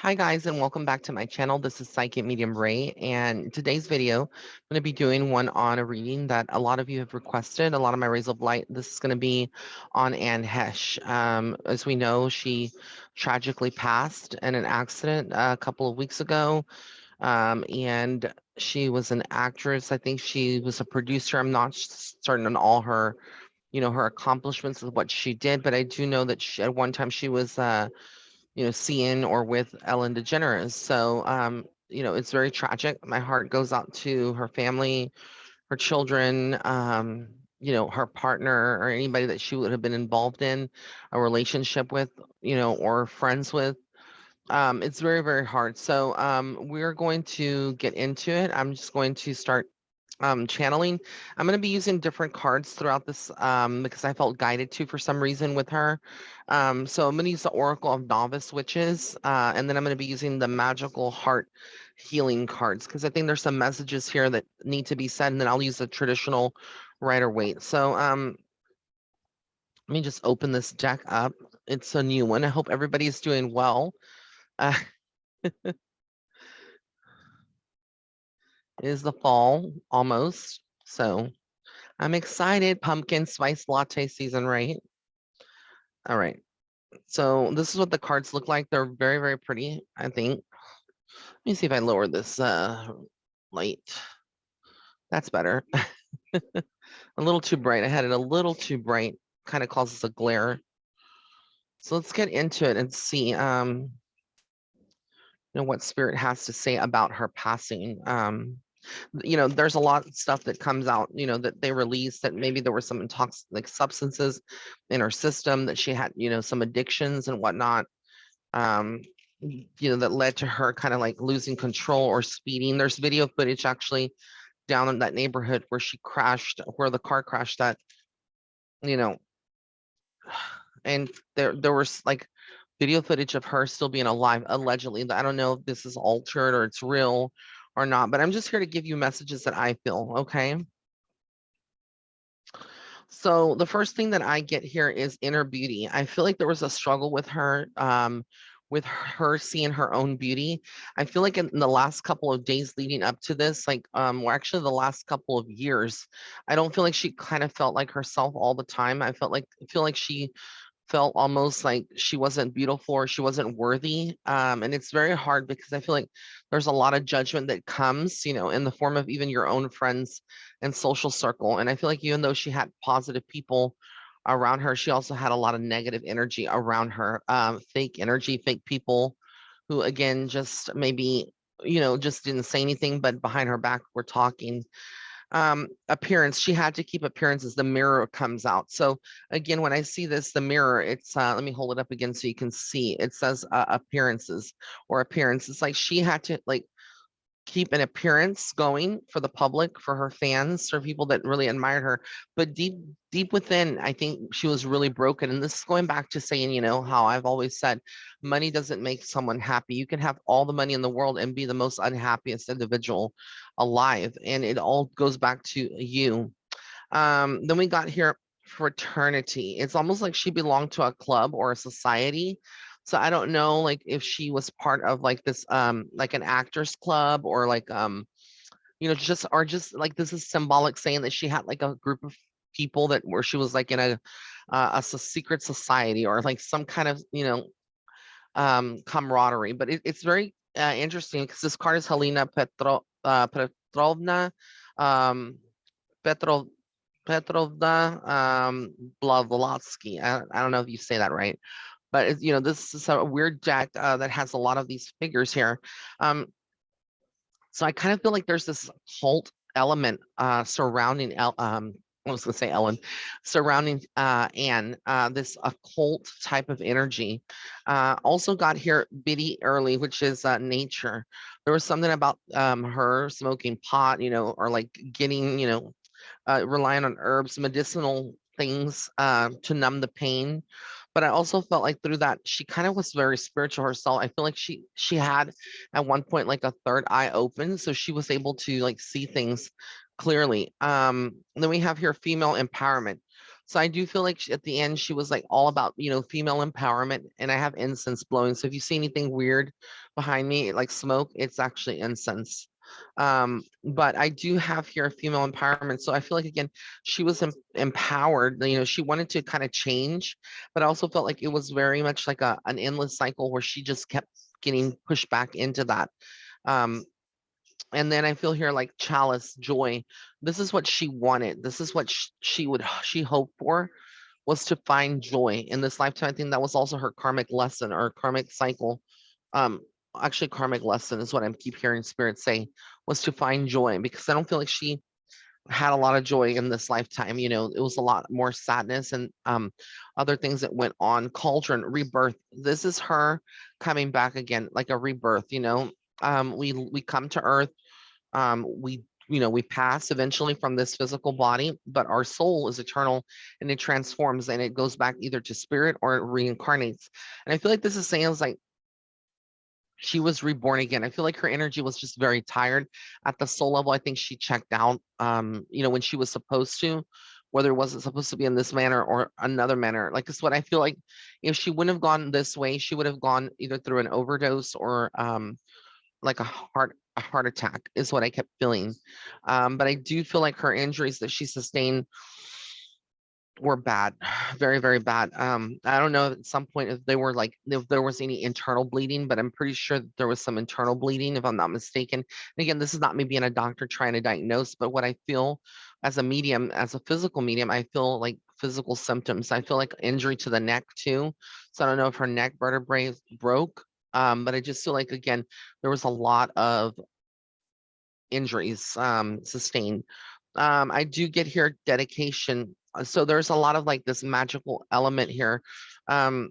Hi guys, and welcome back to my channel. This is Psychic Medium Ray, and today's video, I'm going to be doing one on a reading that a lot of you have requested. A lot of my rays of light. This is going to be on Heche. As we know, she tragically passed in an accident a couple of weeks ago, and she was an actress. I think she was a producer. I'm not certain on all her, her accomplishments of what she did, but I do know that at one time she was seeing or with Ellen DeGeneres. So, it's very tragic. My heart goes out to her family, her children, her partner, or anybody that she would have been involved in a relationship with, or friends with. It's very, very hard. So, we're going to get into it. I'm just going to start channeling. I'm going to be using different cards throughout this because I felt guided to for some reason with her. So I'm going to use the Oracle of Novice Witches, and then I'm going to be using the Magical Heart Healing cards because I think there's some messages here that need to be said, and then I'll use the traditional Rider Waite. So let me just open this deck up. It's a new one. I hope everybody's doing well. Uh, it is the fall almost, so I'm excited. Pumpkin spice latte season, right? All right. So this is what the cards look like. They're very, very pretty, I think. Let me see if I lower this light. That's better. A little too bright. I had it a little too bright. Kind of causes a glare. So let's get into it and see what spirit has to say about her passing. There's a lot of stuff that comes out, that they release that maybe there were some like substances in her system that she had, some addictions and whatnot, that led to her kind of like losing control or speeding. There's video footage actually down in that neighborhood where she crashed, where the car crashed that, you know, and there was like video footage of her still being alive, allegedly. I don't know if this is altered or it's real or not, but I'm just here to give you messages that I feel, okay? So the first thing that I get here is inner beauty. I feel like there was a struggle with her seeing her own beauty. I feel like in the last couple of days leading up to this, or actually the last couple of years, I don't feel like she kind of felt like herself all the time. I feel like she felt almost like she wasn't beautiful or she wasn't worthy. And it's very hard because I feel like there's a lot of judgment that comes, in the form of even your own friends and social circle. And I feel like even though she had positive people around her, she also had a lot of negative energy around her, fake energy, fake people who, again, just maybe, just didn't say anything, but behind her back were talking. Appearance, she had to keep appearances. The mirror comes out. So again, when I see this, the mirror, it's let me hold it up again so you can see. It says appearances or appearance. It's like she had to like keep an appearance going for the public, for her fans, for people that really admired her. But deep within, I think she was really broken. And this is going back to saying, how I've always said, money doesn't make someone happy. You can have all the money in the world and be the most unhappiest individual alive. And it all goes back to you. Then we got here fraternity. It's almost like she belonged to a club or a society. So I don't know like if she was part of like this like an actors club or like just like this is symbolic saying that she had like a group of people that where she was like in a secret society or like some kind of camaraderie. But it's very interesting because this card is Helena Petrovna um Petro Petrovna Blavatsky. I don't know if you say that right, but this is a weird deck that has a lot of these figures here. So I kind of feel like there's this cult element surrounding I was going to say Ellen, surrounding Anne, this occult type of energy. Also got here Biddy Early, which is nature. There was something about her smoking pot, or like getting, relying on herbs, medicinal things to numb the pain. But I also felt like through that she kind of was very spiritual herself. I feel like she had at one point like a third eye open, so she was able to like see things clearly. Then we have here female empowerment. So I do feel like at the end she was like all about, female empowerment. And I have incense blowing. So if you see anything weird behind me, like smoke, it's actually incense. But I do have here female empowerment. So I feel like again, she was empowered. She wanted to kind of change, but I also felt like it was very much like an endless cycle where she just kept getting pushed back into that. Um, and then I feel here like chalice, joy. This is what she wanted. This is what she hoped for, was to find joy in this lifetime. I think that was also her karmic lesson or karmic cycle. Um, Actually, karmic lesson is what I keep hearing spirit say, was to find joy, because I don't feel like she had a lot of joy in this lifetime. It was a lot more sadness and other things that went on. Cauldron, rebirth. This is her coming back again, like a rebirth. We come to Earth. We pass eventually from this physical body, but our soul is eternal, and it transforms, and it goes back either to spirit or it reincarnates. And I feel like this is saying is like she was reborn again. I feel like her energy was just very tired at the soul level. I think she checked out, when she was supposed to, whether it wasn't supposed to be in this manner or another manner. Like, it's what I feel like. If she wouldn't have gone this way, she would have gone either through an overdose or like a heart attack, is what I kept feeling. But I do feel like her injuries that she sustained were bad, very, very bad. I don't know at some point if they were like if there was any internal bleeding, but I'm pretty sure that there was some internal bleeding, if I'm not mistaken. And again, this is not me being a doctor trying to diagnose, but what I feel as a medium, as a physical medium, I feel like physical symptoms. I feel like injury to the neck too. So I don't know if her neck vertebrae broke. But I just feel like again, there was a lot of injuries sustained. I do get here dedication. So there's a lot of like this magical element here, um,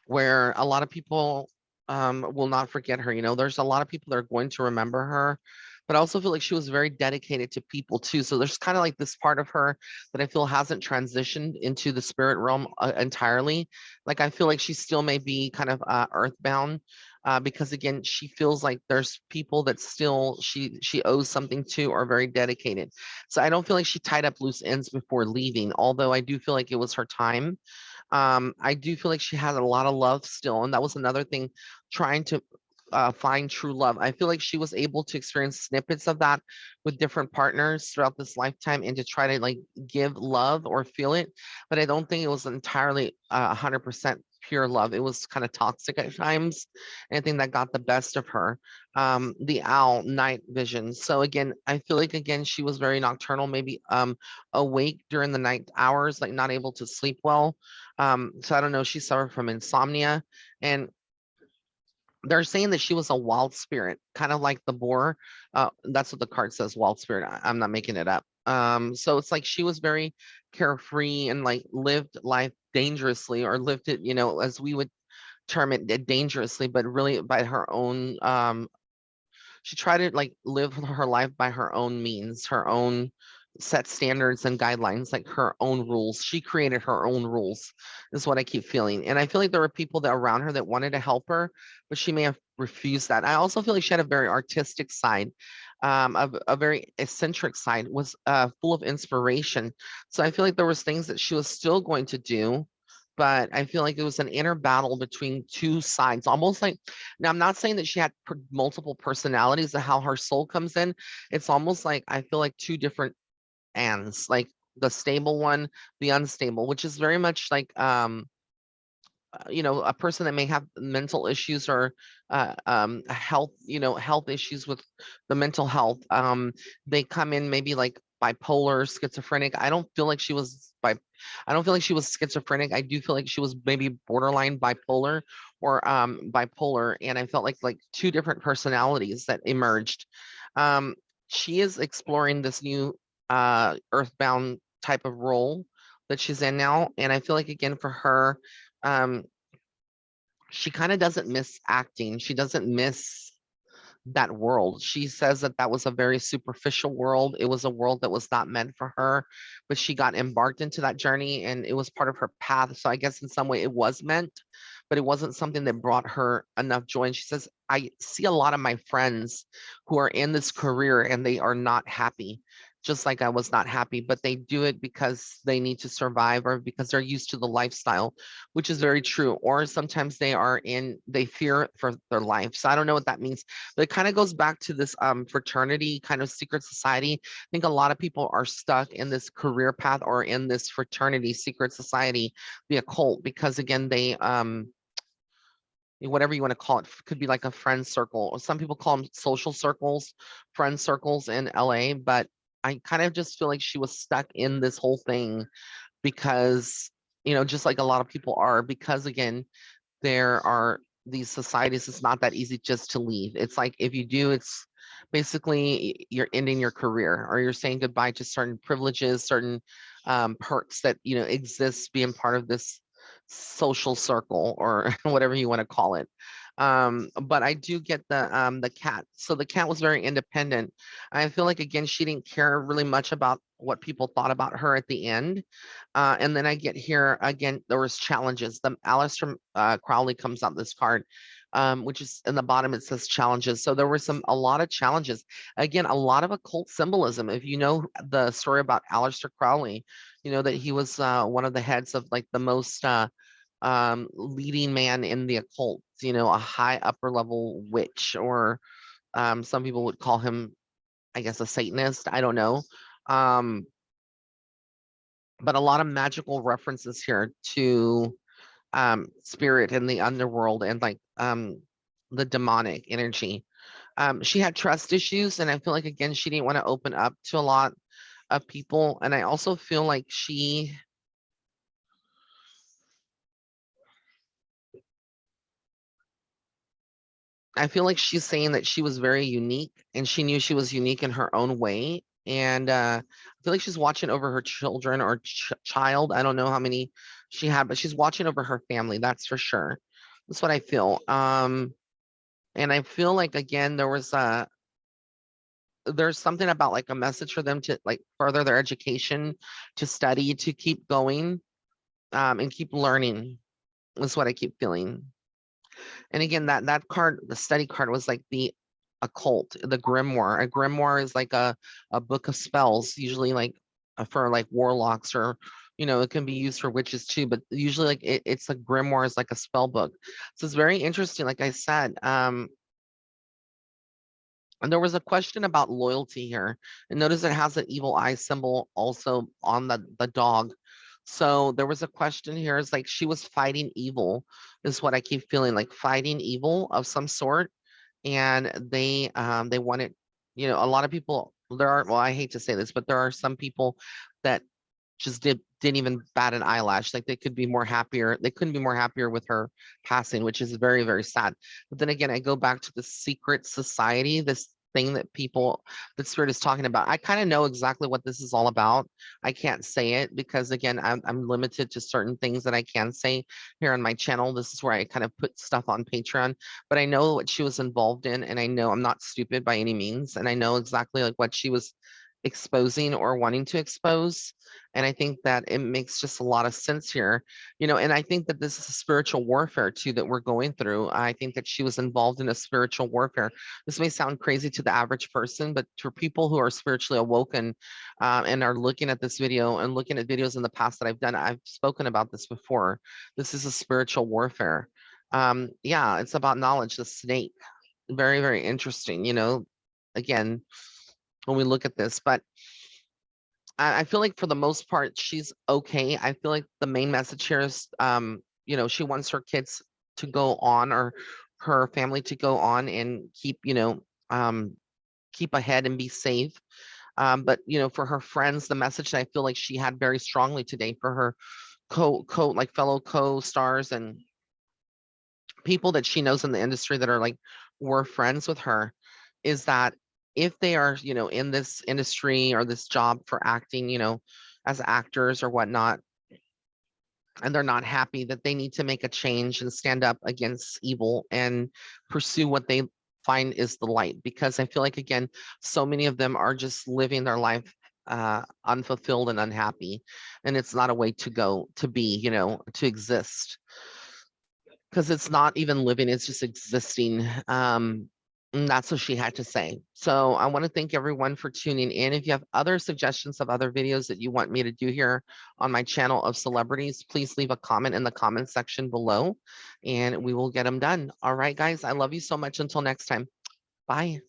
where a lot of people will not forget her. There's a lot of people that are going to remember her, but I also feel like she was very dedicated to people too. So there's kind of like this part of her that I feel hasn't transitioned into the spirit realm entirely. Like I feel like she still may be kind of earthbound. Because again, she feels like there's people that still she owes something to, or very dedicated. So I don't feel like she tied up loose ends before leaving. Although I do feel like it was her time. I do feel like she had a lot of love still, and that was another thing, trying to find true love. I feel like she was able to experience snippets of that with different partners throughout this lifetime, and to try to like give love or feel it, but I don't think it was entirely 100% pure love. It was kind of toxic at times, and I think that got the best of her. The owl, night vision. So again, I feel like again she was very nocturnal, maybe awake during the night hours, like not able to sleep well. So I don't know, she suffered from insomnia, and they're saying that she was a wild spirit, kind of like the boar. That's what the card says, wild spirit. I'm not making it up. So it's like she was very carefree and like lived life dangerously, or lived it, as we would term it, dangerously, but really by her own she tried to like live her life by her own means, her own set standards and guidelines, like her own rules. She created her own rules, is what I keep feeling. And I feel like there were people that around her that wanted to help her, but she may have refused that. I also feel like she had a very artistic side, a very eccentric side, was full of inspiration. So I feel like there was things that she was still going to do, but I feel like it was an inner battle between two sides, almost like, now I'm not saying that she had multiple personalities of how her soul comes in. It's almost like I feel like two different Anns, like the stable one, the unstable, which is very much like a person that may have mental issues, or health, health issues with the mental health. They come in maybe like bipolar, schizophrenic. I don't feel like she was schizophrenic. I do feel like she was maybe borderline bipolar, or bipolar, and I felt like two different personalities that emerged. Um, she is exploring this new earthbound type of role that she's in now, and I feel like again for her, um, she kind of doesn't miss acting. She doesn't miss that world. She says that that was a very superficial world. It was a world that was not meant for her, but she got embarked into that journey, and it was part of her path. So I guess in some way it was meant, but it wasn't something that brought her enough joy. And she says, I see a lot of my friends who are in this career and they are not happy. just like I was not happy, but they do it because they need to survive or because they're used to the lifestyle, which is very true. Or sometimes they fear for their life. So I don't know what that means, but it kind of goes back to this fraternity kind of secret society. I think a lot of people are stuck in this career path or in this fraternity secret society, the occult, because again, they whatever you want to call it, could be like a friend circle, or some people call them social circles, friend circles in LA. But I kind of just feel like she was stuck in this whole thing because, just like a lot of people are, because again, there are these societies, it's not that easy just to leave. It's like if you do, it's basically you're ending your career or you're saying goodbye to certain privileges, certain perks that exist being part of this social circle or whatever you want to call it. But I do get the cat. So the cat was very independent. I feel like again she didn't care really much about what people thought about her at the end. And then I get here again, there was challenges. The Aleister Crowley comes out this card, which is in the bottom, it says challenges. So there were a lot of challenges. Again, a lot of occult symbolism. If you know the story about Aleister Crowley, you know that he was one of the heads of like the most leading man in the occult, a high upper level witch, or some people would call him, I guess, a Satanist. I don't know. Um, but a lot of magical references here to spirit in the underworld and like the demonic energy. She had trust issues, and I feel like again she didn't want to open up to a lot of people. And I also feel like she's saying that she was very unique and she knew she was unique in her own way. And I feel like she's watching over her children or child. I don't know how many she had, but she's watching over her family. That's for sure. That's what I feel. And I feel like again there's something about like a message for them to like further their education, to study, to keep going, and keep learning. Is what I keep feeling. And again, that card, the study card, was like the occult, the grimoire. A grimoire is like a book of spells, usually like for like warlocks, or it can be used for witches too. But usually, like it's a grimoire is like a spell book. So it's very interesting. Like I said, and there was a question about loyalty here. And notice it has an evil eye symbol also on the dog. So there was a question here. It's like she was fighting evil, is what I keep feeling, like fighting evil of some sort. And they wanted, a lot of people, well, I hate to say this, but there are some people that just didn't even bat an eyelash. Like they couldn't be more happier with her passing, which is very, very sad. But then again, I go back to the secret society, this thing that spirit is talking about. I kind of know exactly what this is all about. I can't say it because again, I'm limited to certain things that I can say here on my channel. This is where I kind of put stuff on Patreon, but I know what she was involved in, and I know I'm not stupid by any means, and I know exactly like what she was exposing or wanting to expose. And I think that it makes just a lot of sense here, and I think that this is a spiritual warfare too that we're going through. I think that she was involved in a spiritual warfare. This may sound crazy to the average person, but for people who are spiritually awoken, and are looking at this video and looking at videos in the past that I've done, I've spoken about this before. This is a spiritual warfare. Yeah, it's about knowledge, the snake. Very, very interesting, again, when we look at this. But I feel like for the most part, she's okay. I feel like the main message here is, she wants her kids to go on, or her family to go on and keep, keep ahead and be safe. But for her friends, the message that I feel like she had very strongly today for her like fellow co-stars and people that she knows in the industry that are like were friends with her, is that if they are in this industry or this job for acting, as actors or whatnot, and they're not happy, that they need to make a change and stand up against evil and pursue what they find is the light. Because I feel like again, so many of them are just living their life unfulfilled and unhappy, and it's not a way to go, to be, to exist, because it's not even living, it's just existing. And that's what she had to say. So I want to thank everyone for tuning in. If you have other suggestions of other videos that you want me to do here on my channel of celebrities, please leave a comment in the comment section below and we will get them done. All right, guys, I love you so much. Until next time. Bye.